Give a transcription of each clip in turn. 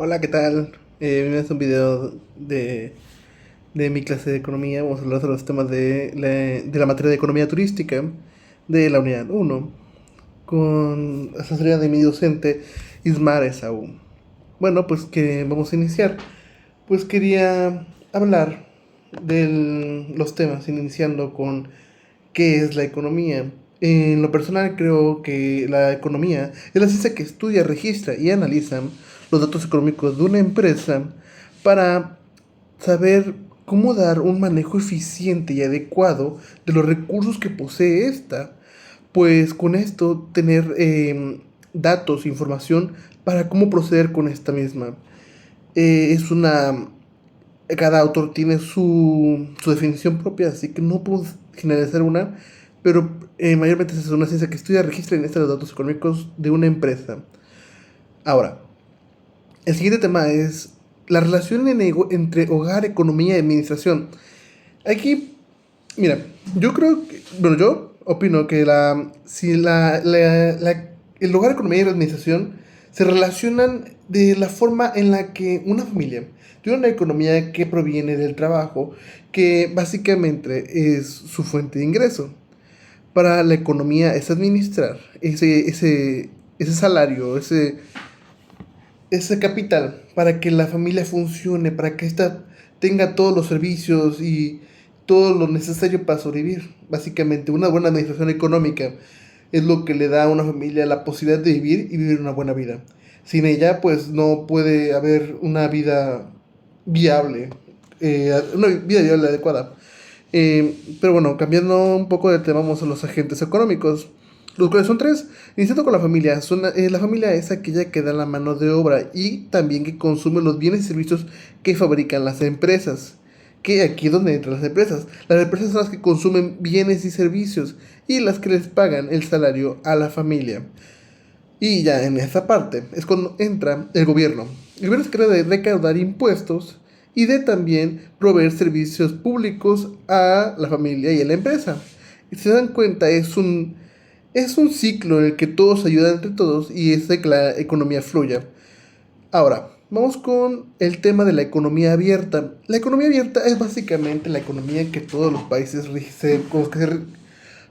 Hola, ¿qué tal? Es un video de mi clase de economía. Vamos a hablar sobre los temas de la materia de economía turística de la unidad uno con asesoría de mi docente Ismar Esaú. Bueno, pues que vamos a iniciar. Pues quería hablar de los temas, iniciando con qué es la economía. En lo personal creo que la economía es la ciencia que estudia, registra y analiza los datos económicos de una empresa para saber cómo dar un manejo eficiente y adecuado de los recursos que posee esta. Pues con esto tener datos, información para cómo proceder con esta misma. Es una Cada autor tiene su definición propia, así que no puedo generalizar una, pero mayormente es una ciencia que estudia, registra y muestra los datos económicos de una empresa. Ahora, el siguiente tema es la relación entre hogar, economía y administración. Aquí, mira, yo opino que si el hogar, economía y la administración se relacionan de la forma en la que una familia tiene una economía que proviene del trabajo, que básicamente es su fuente de ingreso. Para la economía es administrar ese salario, ese capital, para que la familia funcione, para que ésta tenga todos los servicios y todo lo necesario para sobrevivir. Básicamente, una buena administración económica es lo que le da a una familia la posibilidad de vivir y vivir una buena vida. Sin ella, pues no puede haber una vida viable, adecuada. Pero bueno, cambiando un poco de tema, vamos a los agentes económicos, los cuales son tres. Iniciando con la familia, la familia es aquella que da la mano de obra y también que consume los bienes y servicios que fabrican las empresas. Que aquí es donde entran las empresas. Las empresas son las que consumen bienes y servicios y las que les pagan el salario a la familia. Y ya en esa parte es cuando entra el gobierno. El gobierno se encarga de recaudar impuestos y de también proveer servicios públicos a la familia y a la empresa. Y si se dan cuenta, es un ciclo en el que todos ayudan entre todos y hace que la economía fluya. Ahora, vamos con el tema de la economía abierta. La economía abierta es básicamente la economía que todos los países con los que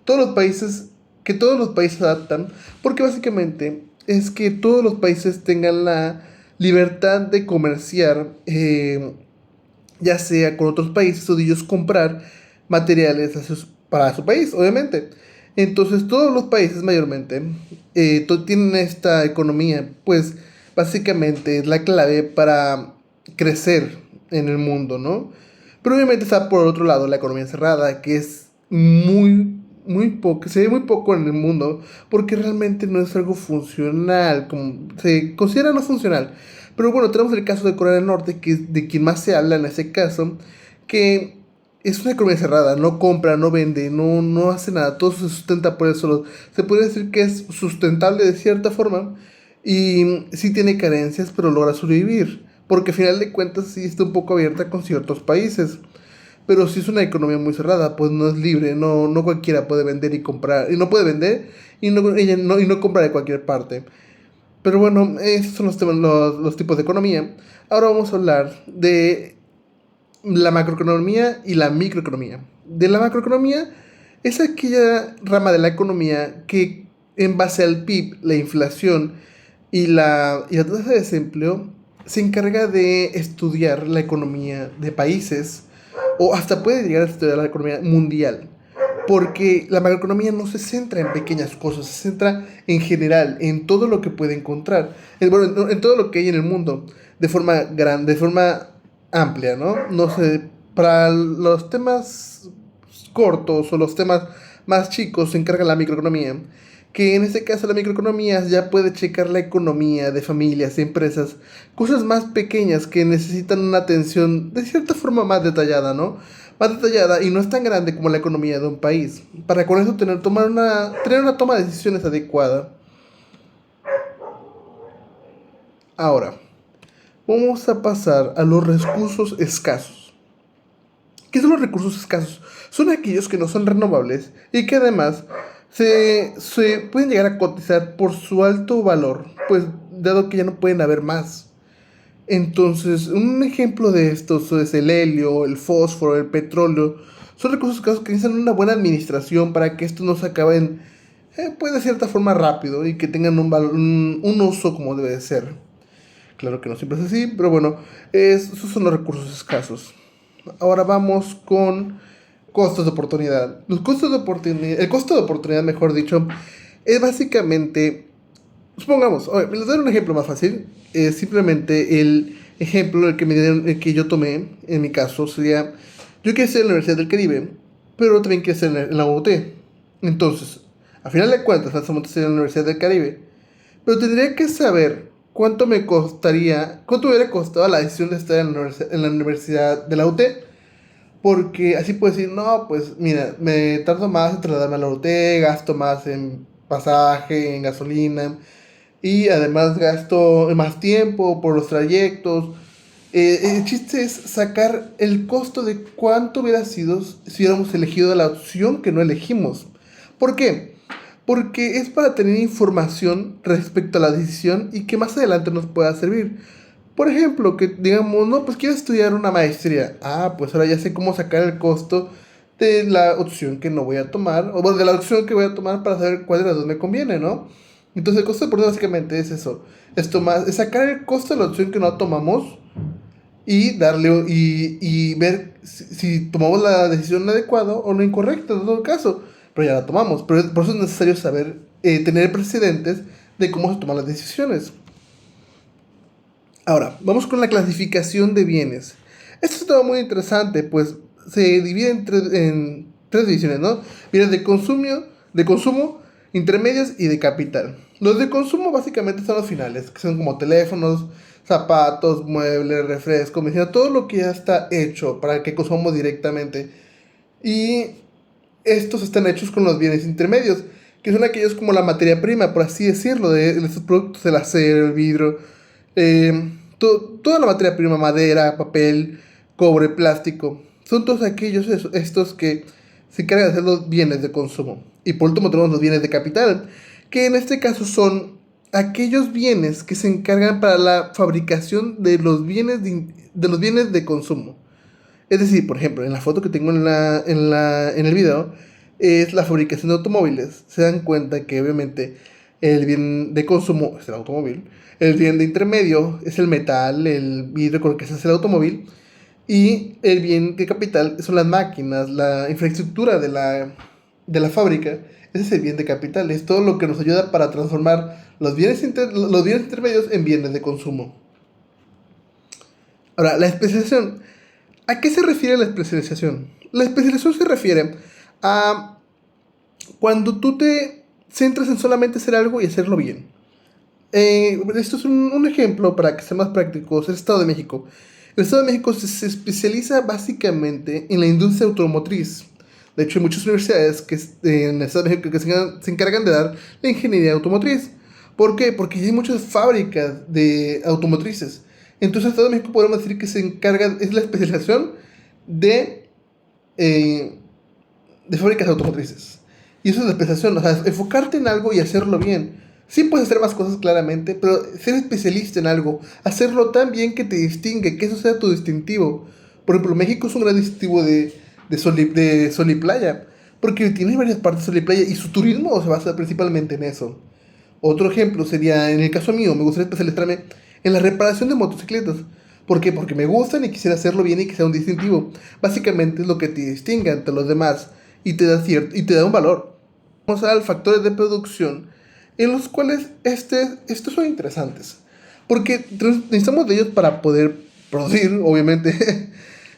todos los países que todos los países adaptan, porque básicamente es que todos los países tengan la libertad de comerciar, ya sea con otros países o de ellos comprar materiales para su país, obviamente. Entonces todos los países mayormente tienen esta economía, pues básicamente es la clave para crecer en el mundo, ¿no? Pero obviamente está por otro lado la economía cerrada, que es muy poco, se ve muy poco en el mundo, porque realmente no es algo funcional, como se considera no funcional. Pero bueno, tenemos el caso de Corea del Norte, que es de quien más se habla en ese caso, que es una economía cerrada, no compra, no vende, no hace nada, todo se sustenta por eso solo. Se puede decir que es sustentable de cierta forma y sí tiene carencias, pero logra sobrevivir, porque al final de cuentas sí está un poco abierta con ciertos países. Pero si es una economía muy cerrada, pues no es libre, no cualquiera puede vender y comprar, y no puede vender y no comprar de cualquier parte. Pero bueno, esos son los temas, los tipos de economía. Ahora vamos a hablar de la macroeconomía y la microeconomía. De la macroeconomía es aquella rama de la economía que en base al PIB, la inflación y la tasa de desempleo se encarga de estudiar la economía de países o hasta puede llegar a estudiar la economía mundial. Porque la macroeconomía no se centra en pequeñas cosas, se centra en general, en todo lo que puede encontrar, en todo lo que hay en el mundo, de forma grande, de forma amplia, ¿no? No sé, para los temas cortos o los temas más chicos se encarga la microeconomía, que en este caso la microeconomía ya puede checar la economía de familias, empresas, cosas más pequeñas que necesitan una atención de cierta forma más detallada, ¿no? Más detallada y no es tan grande como la economía de un país. Para con eso tener una toma de decisiones adecuada. Ahora, vamos a pasar a los recursos escasos. ¿Qué son los recursos escasos? Son aquellos que no son renovables y que además se pueden llegar a cotizar por su alto valor, pues dado que ya no pueden haber más. Entonces, un ejemplo de estos es el helio, el fósforo, el petróleo. Son recursos que necesitan una buena administración para que estos no se acaben, pues de cierta forma rápido y que tengan un uso como debe de ser. Claro que no siempre es así, pero bueno, esos son los recursos escasos. Ahora vamos con costos de oportunidad. Los costos de oportunidad, el costo de oportunidad, mejor dicho, es básicamente, supongamos, les doy un ejemplo más fácil. Simplemente el ejemplo el que yo tomé, en mi caso, sería, yo quiero estudiar en la Universidad del Caribe, pero también quiero estudiar en la UT. Entonces, a final de cuentas, estamos estudiando en la Universidad del Caribe, pero tendría que saber cuánto hubiera costado la decisión de estar en la universidad de la UT. Porque así puedes decir, no, pues mira, me tardo más en trasladarme a la UT, gasto más en pasaje, en gasolina, y además gasto más tiempo por los trayectos. El chiste es sacar el costo de cuánto hubiera sido si hubiéramos elegido la opción que no elegimos. ¿Por qué? Porque es para tener información respecto a la decisión y que más adelante nos pueda servir. Por ejemplo, que digamos, no, pues quiero estudiar una maestría. Ah, pues ahora ya sé cómo sacar el costo de la opción que no voy a tomar, o bueno, de la opción que voy a tomar para saber cuál de las dos me conviene, ¿no? Entonces el costo de oportunidad básicamente es eso. Es sacar el costo de la opción que no tomamos y y ver si tomamos la decisión adecuada o la incorrecta en todo caso. Pero ya la tomamos. Pero por eso es necesario saber, tener precedentes de cómo se toman las decisiones. Ahora, vamos con la clasificación de bienes. Esto es todo muy interesante, pues se divide en tres divisiones, ¿no? Bienes de consumo, intermedios y de capital. Los de consumo básicamente son los finales, que son como teléfonos, zapatos, muebles, refrescos, medicina, todo lo que ya está hecho para que consumamos directamente. Y estos están hechos con los bienes intermedios, que son aquellos como la materia prima, por así decirlo, de estos productos, el acero, el vidrio, toda la materia prima, madera, papel, cobre, plástico, son todos aquellos estos que se encargan de hacer los bienes de consumo. Y por último tenemos los bienes de capital, que en este caso son aquellos bienes que se encargan para la fabricación de de los bienes de consumo. Es decir, por ejemplo, en la foto que tengo en el video, es la fabricación de automóviles. Se dan cuenta que obviamente el bien de consumo es el automóvil, el bien de intermedio es el metal, el vidrio con el que se hace el automóvil, y el bien de capital son las máquinas, la infraestructura de la fábrica. Ese es el bien de capital, es todo lo que nos ayuda para transformar los bienes intermedios en bienes de consumo. Ahora, la especialización. ¿A qué se refiere la especialización? La especialización se refiere a cuando tú te centras en solamente hacer algo y hacerlo bien. Esto es un ejemplo para que sea más práctico. Es el Estado de México. El Estado de México se especializa básicamente en la industria automotriz. De hecho, hay muchas universidades en el Estado de México que se encargan de dar la ingeniería automotriz. ¿Por qué? Porque hay muchas fábricas de automotrices. Entonces, el Estado de México podemos decir que se encarga, es la especialización de, eh, de fábricas automotrices. Y eso es la especialización, o sea, enfocarte en algo y hacerlo bien. Sí puedes hacer más cosas claramente, pero ser especialista en algo, hacerlo tan bien que te distingue, que eso sea tu distintivo. Por ejemplo, México es un gran distintivo de sol y playa, porque tiene varias partes de sol y playa y su turismo se basa principalmente en eso. Otro ejemplo sería, en el caso mío, me gustaría especializarme en la reparación de motocicletas. ¿Por qué? Porque me gustan y quisiera hacerlo bien y que sea un distintivo. Básicamente es lo que te distingue ante los demás y y te da un valor. Vamos a factores de producción en los cuales estos son interesantes. Porque necesitamos de ellos para poder producir, obviamente.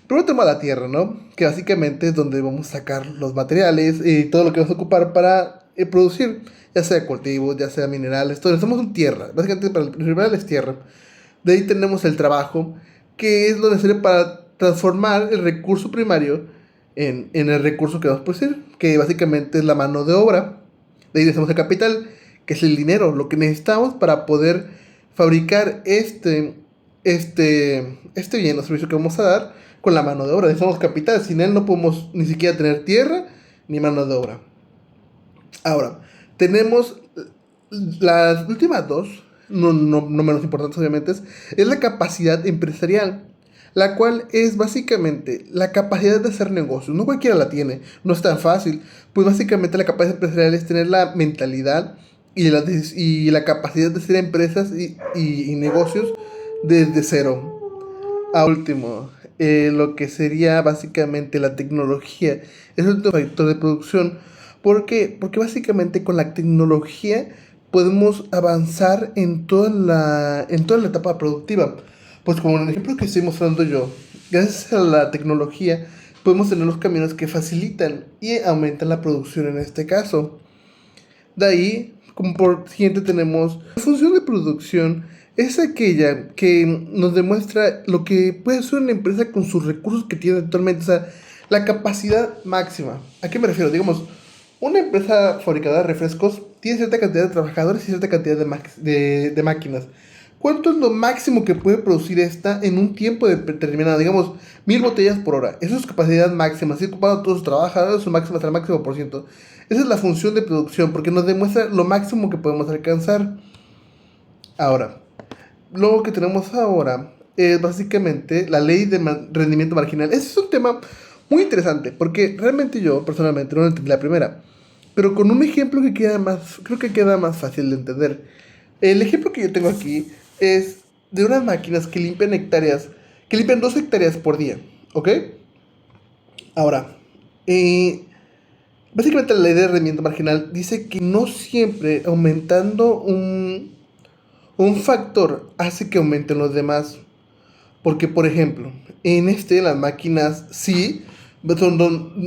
Primero tenemos la tierra, ¿no? Que básicamente es donde vamos a sacar los materiales y todo lo que vamos a ocupar para producir, ya sea cultivos, ya sea minerales, todo. Necesitamos un tierra. Básicamente para el principal es tierra. De ahí tenemos el trabajo, que es lo necesario para transformar el recurso primario en el recurso que vamos a producir, que básicamente es la mano de obra. De ahí tenemos el capital, que es el dinero, lo que necesitamos para poder fabricar este bien o servicio que vamos a dar con la mano de obra. Necesitamos capital, sin él no podemos ni siquiera tener tierra ni mano de obra. Ahora, tenemos las últimas dos, no menos importantes obviamente, es la capacidad empresarial, la cual es básicamente la capacidad de hacer negocios. No cualquiera la tiene, no es tan fácil. Pues básicamente la capacidad empresarial es tener la mentalidad y la capacidad de hacer empresas y negocios desde cero. A último, lo que sería básicamente la tecnología es otro factor de producción. ¿Por qué? Porque básicamente con la tecnología podemos avanzar en toda la etapa productiva. Pues como en el ejemplo que estoy mostrando yo, gracias a la tecnología podemos tener los caminos que facilitan y aumentan la producción en este caso. De ahí, como por siguiente tenemos, la función de producción es aquella que nos demuestra lo que puede hacer una empresa con sus recursos que tiene actualmente, o sea, la capacidad máxima. ¿A qué me refiero? Digamos, una empresa fabricadora de refrescos tiene cierta cantidad de trabajadores y cierta cantidad de máquinas. ¿Cuánto es lo máximo que puede producir esta en un tiempo determinado? Digamos, 1000 botellas por hora. Eso es capacidad máxima. Si ocupado todos sus trabajadores, su máximo hasta el máximo por ciento. Esa es la función de producción, porque nos demuestra lo máximo que podemos alcanzar. Ahora, lo que tenemos ahora es básicamente la ley de rendimiento marginal. Ese es un tema muy interesante, porque realmente yo personalmente no lo entendí la primera. Pero con un ejemplo que queda más, creo que queda más fácil de entender. El ejemplo que yo tengo aquí es de unas máquinas que limpian hectáreas, que limpian 2 hectáreas por día, ¿ok? Ahora, eh, básicamente la ley de rendimiento marginal dice que no siempre aumentando un factor hace que aumenten los demás. Porque, por ejemplo, en las máquinas sí,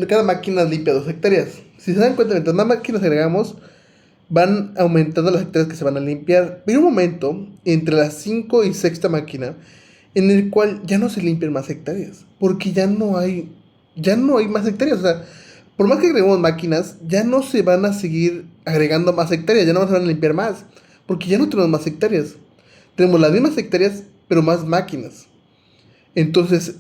cada máquina limpia 2 hectáreas. Si se dan cuenta, mientras más máquinas agregamos, van aumentando las hectáreas que se van a limpiar. Pero hay un momento entre la 5 y sexta máquina en el cual ya no se limpian más hectáreas. Porque ya no hay más hectáreas. O sea, por más que agreguemos máquinas, ya no se van a seguir agregando más hectáreas, ya no se van a limpiar más. Porque ya no tenemos más hectáreas. Tenemos las mismas hectáreas, pero más máquinas. Entonces,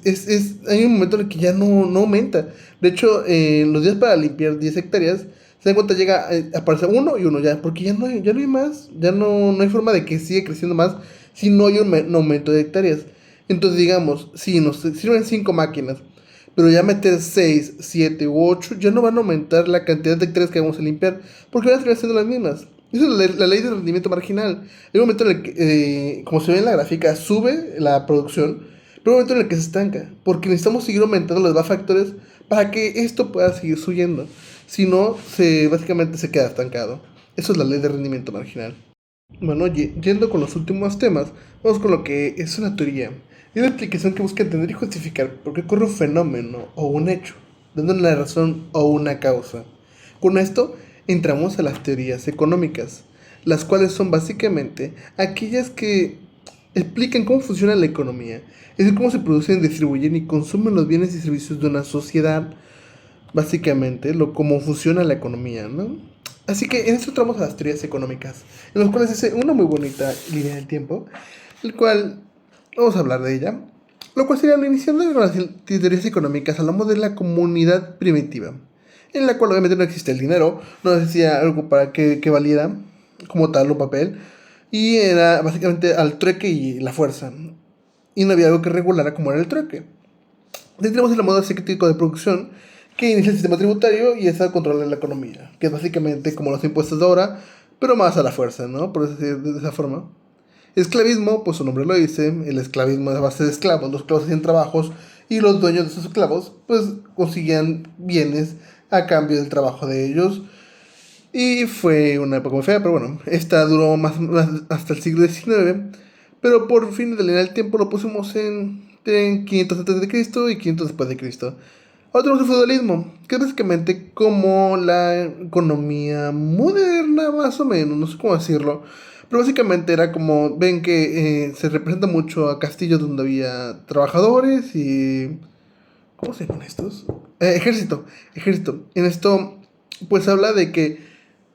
hay un momento en el que ya no aumenta. De hecho, los días para limpiar 10 hectáreas, se dan cuenta, llega a aparecer uno y uno ya, porque ya no hay más, ya no hay forma de que siga creciendo más si no hay un aumento de hectáreas. Entonces, digamos, si nos sirven 5 máquinas, pero ya meter 6 7 u 8 ya no van a aumentar la cantidad de hectáreas que vamos a limpiar, porque van a seguir siendo las mismas. Esa es la ley de rendimiento marginal. Hay un momento en el que, como se ve en la gráfica, sube la producción, pero hay un momento en el que se estanca, porque necesitamos seguir aumentando los demás factores para que esto pueda seguir subiendo. Si no, básicamente se queda estancado. Eso es la ley de rendimiento marginal. Bueno, yendo con los últimos temas, vamos con lo que es una teoría. Es una explicación que busca entender y justificar por qué ocurre un fenómeno o un hecho, dando una razón o una causa. Con esto entramos a las teorías económicas, las cuales son básicamente aquellas que explican cómo funciona la economía, es decir, cómo se producen, distribuyen y consumen los bienes y servicios de una sociedad, básicamente, cómo funciona la economía, ¿no? Así que en esto entramos a las teorías económicas, en las cuales es una muy bonita línea del tiempo, el cual vamos a hablar de ella, lo cual sería iniciando con las teorías económicas. Hablamos de la comunidad primitiva, en la cual obviamente no existe el dinero, no existía algo para que valiera como tal un papel, y era básicamente al trueque y la fuerza, y no había algo que regulara como era el trueque. Entonces tenemos el modo cíclico de producción que inicia el sistema tributario y es el control de la economía, que es básicamente como los impuestos de ahora, pero más a la fuerza, ¿no? Por decir de esa forma. Esclavismo, pues su nombre lo dice, el esclavismo es a base de esclavos, los esclavos hacían trabajos y los dueños de esos esclavos pues conseguían bienes a cambio del trabajo de ellos. Y fue una época muy fea, pero bueno, esta duró más hasta el siglo XIX, pero por fin de el tiempo lo pusimos en 500 antes de Cristo y 500 después de Cristo. Ahora tenemos el feudalismo, que es básicamente como la economía moderna, más o menos, no sé cómo decirlo. Pero básicamente era como, ven que se representa mucho a castillos donde había trabajadores y... ¿Cómo se llaman estos? Ejército. En esto, pues habla de que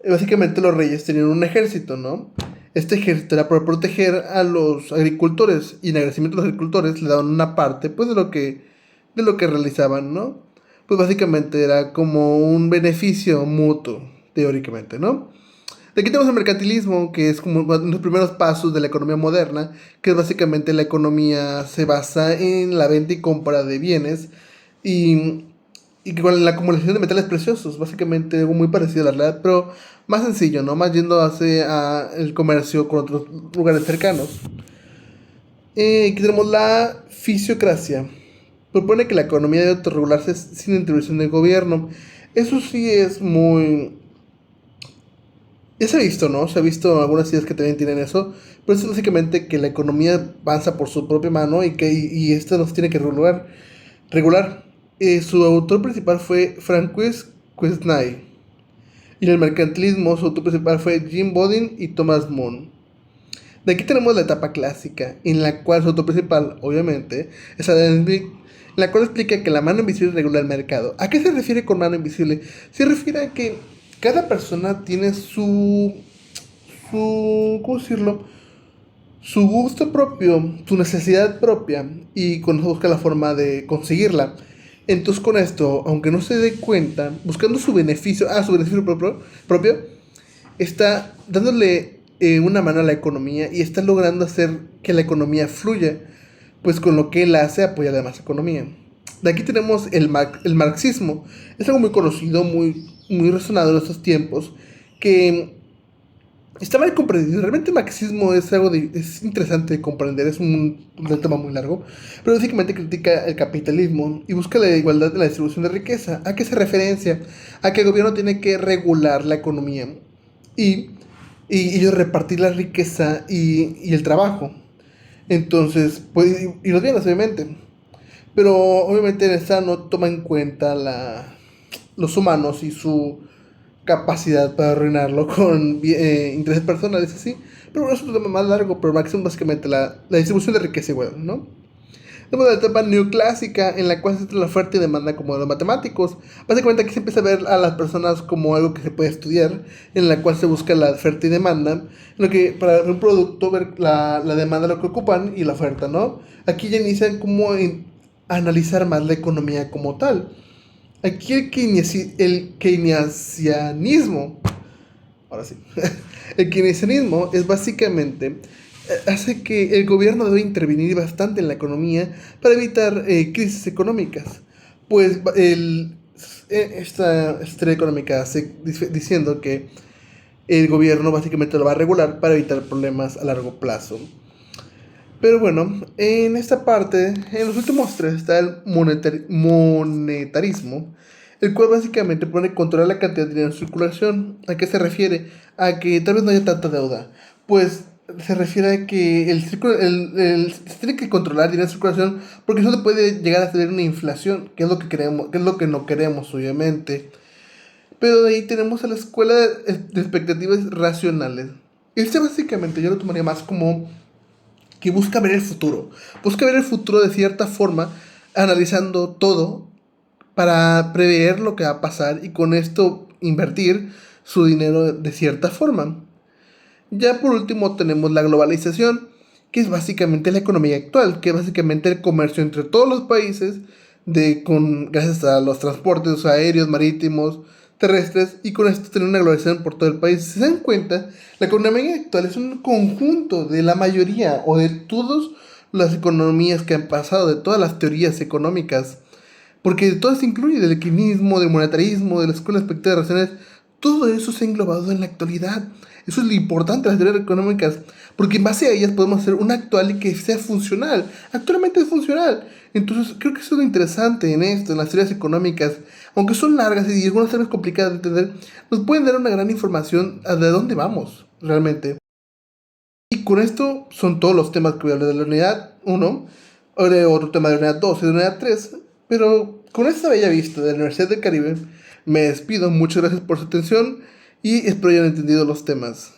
básicamente los reyes tenían un ejército, ¿no? Este ejército era para proteger a los agricultores y en agradecimiento a los agricultores le daban una parte, pues, de lo que realizaban, ¿no? Pues básicamente era como un beneficio mutuo, teóricamente, ¿no? De aquí tenemos el mercantilismo, que es como uno de los primeros pasos de la economía moderna, que es básicamente la economía se basa en la venta y compra de bienes y, y que con la acumulación de metales preciosos, básicamente algo muy parecido a la realidad, pero más sencillo, ¿no? Más yendo hacia el comercio con otros lugares cercanos. Aquí tenemos la fisiocracia. Propone que la economía debe autorregularse sin intervención del gobierno. Eso sí es muy... Ya se ha visto, ¿no? Se ha visto algunas ideas que también tienen eso, pero es básicamente que la economía avanza por su propia mano y que y esto nos tiene que regular. Su autor principal fue Francois Quesnay. Y en el mercantilismo su autor principal fue Jim Bodin y Thomas Moon. De aquí tenemos la etapa clásica, en la cual su autor principal, obviamente, es Adam Smith, en la cual explica que la mano invisible regula el mercado. ¿A qué se refiere con mano invisible? Se refiere a que cada persona tiene ¿cómo decirlo? Su gusto propio, su necesidad propia, y con eso busca la forma de conseguirla. Entonces con esto, aunque no se dé cuenta, buscando su beneficio propio, está dándole una mano a la economía y está logrando hacer que la economía fluya, pues con lo que él hace apoya la demás economía. De aquí tenemos el marxismo. Es algo muy conocido, muy resonado en estos tiempos, que está mal comprendido. Realmente el marxismo es es interesante de comprender, es un tema muy largo, pero básicamente critica el capitalismo y busca la igualdad de la distribución de riqueza. ¿A qué se referencia? A que el gobierno tiene que regular la economía y, y ellos repartir la riqueza y el trabajo. Entonces, pues, y los bienes, obviamente. Pero obviamente esta no toma en cuenta los humanos y su capacidad para arruinarlo con intereses personales así. Pero bueno, es un tema más largo, pero máximo básicamente la distribución de riqueza igual, ¿no? Tenemos la etapa neoclásica en la cual se trata la oferta y demanda como de los matemáticos. Básicamente aquí se empieza a ver a las personas como algo que se puede estudiar, en la cual se busca la oferta y demanda, en lo que para un producto ver la demanda, lo que ocupan y la oferta, ¿no? Aquí ya inician como analizar más la economía como tal. Aquí el keynesianismo, ahora sí, el keynesianismo es básicamente, hace que el gobierno debe intervenir bastante en la economía para evitar crisis económicas. Pues esta historia económica hace diciendo que el gobierno básicamente lo va a regular para evitar problemas a largo plazo. Pero bueno, en esta parte, en los últimos tres está el monetarismo, el cual básicamente pone controlar la cantidad de dinero en circulación. ¿A qué se refiere? A que tal vez no haya tanta deuda. Pues se refiere a que se tiene que controlar el dinero en circulación porque eso puede llegar a tener una inflación, que es lo que queremos, que es lo que no queremos, obviamente. Pero de ahí tenemos a la escuela de expectativas racionales. Este básicamente yo lo tomaría más como que busca ver el futuro. Busca ver el futuro de cierta forma, analizando todo para prever lo que va a pasar y con esto invertir su dinero de cierta forma. Ya por último tenemos la globalización, que es básicamente la economía actual, que es básicamente el comercio entre todos los países gracias a los transportes aéreos, marítimos, terrestres, y con esto tener una globalización por todo el país. Si se dan cuenta, la economía actual es un conjunto de la mayoría o de todas las economías que han pasado, de todas las teorías económicas, porque todo se incluye del equilibrismo, del monetarismo, de la escuela de expectativas racionales. Todo eso se ha englobado en la actualidad. Eso es lo importante de las teorías económicas, porque en base a ellas podemos hacer una actual y que sea funcional. Actualmente es funcional. Entonces, creo que eso es lo interesante en esto, en las teorías económicas. Aunque son largas y algunas veces complicadas de entender, nos pueden dar una gran información de dónde vamos, realmente. Y con esto son todos los temas que voy a hablar de la unidad 1, ahora otro tema de la unidad 2 y de la unidad 3, pero con esta bella vista de la Universidad del Caribe, me despido, muchas gracias por su atención y espero hayan entendido los temas.